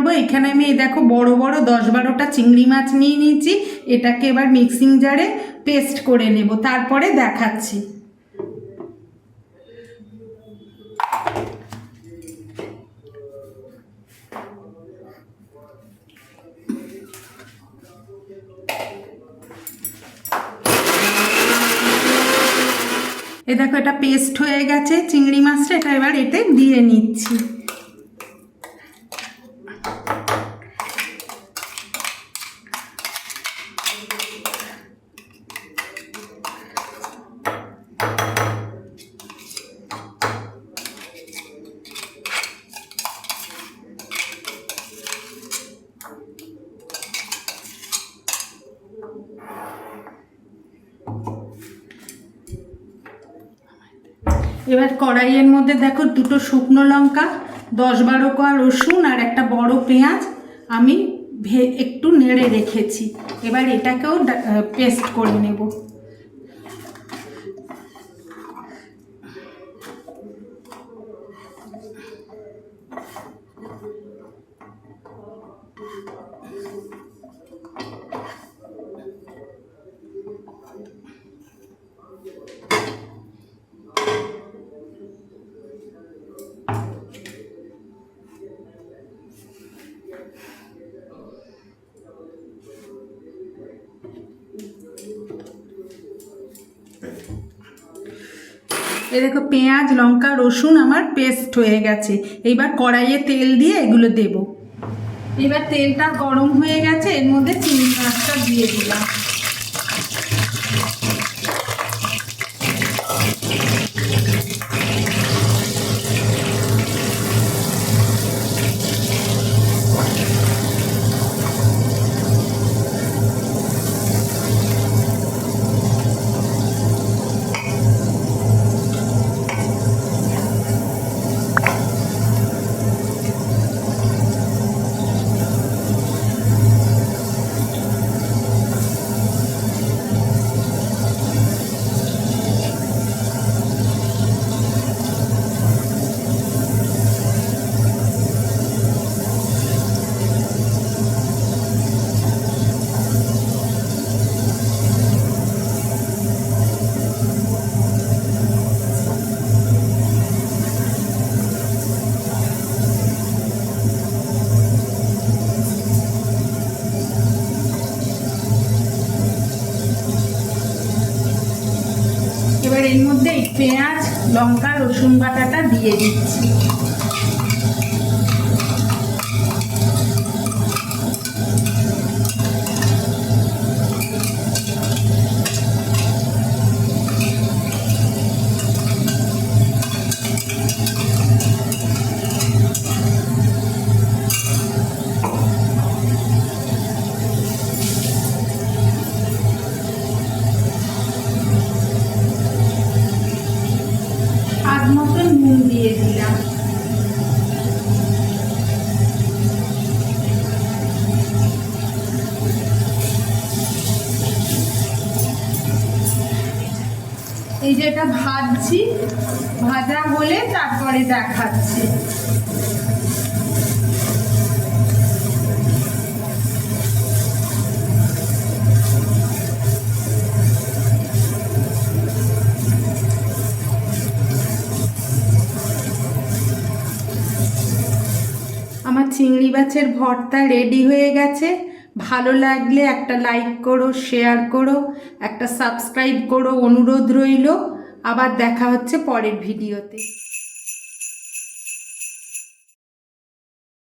করব। এখানে আমি এই দেখো বড় বড় 10-12টা চিংড়ি মাছ নিয়ে নিয়েছি। এটাকে এবার মিক্সিং জারে পেস্ট করে নেব, তারপরে দেখাচ্ছি। এ দেখো এটা পেস্ট হয়ে গেছে চিংড়ি মাছটা, এটা এবার এতে দিয়ে নিচ্ছি। এবার কড়াইয়ের মধ্যে দেখো দুটো শুকনো লঙ্কা, 10-12 কোয়া রসুন আর একটা বড় পেঁয়াজ আমি একটু নেড়ে রেখেছি। এবার এটাকেও পেস্ট করে নেব। এ দেখো পেঁয়াজ লঙ্কা রসুন আমার পেস্ট হয়ে গেছে। এইবার কড়াইয়ে তেল দিয়ে এগুলো দেব। এবার তেলটা গরম হয়ে গেছে, এর মধ্যে চিংড়ি মাছটা দিয়ে দিলাম। এবার এর মধ্যে এই পেঁয়াজ লঙ্কা রসুন বাটাটা দিয়ে দিচ্ছি। স্বাদ মতন নুন দিয়ে দিলাম। এই যে এটা ভাজছি, ভাজা হলে তারপরে দেখাচ্ছি। আমার চিংড়ি মাছের ভর্তা রেডি হয়ে গেছে। ভালো লাগলে একটা লাইক করো, শেয়ার করো, একটা সাবস্ক্রাইব করো, অনুরোধ রইল। আবার দেখা হচ্ছে পরের ভিডিওতে।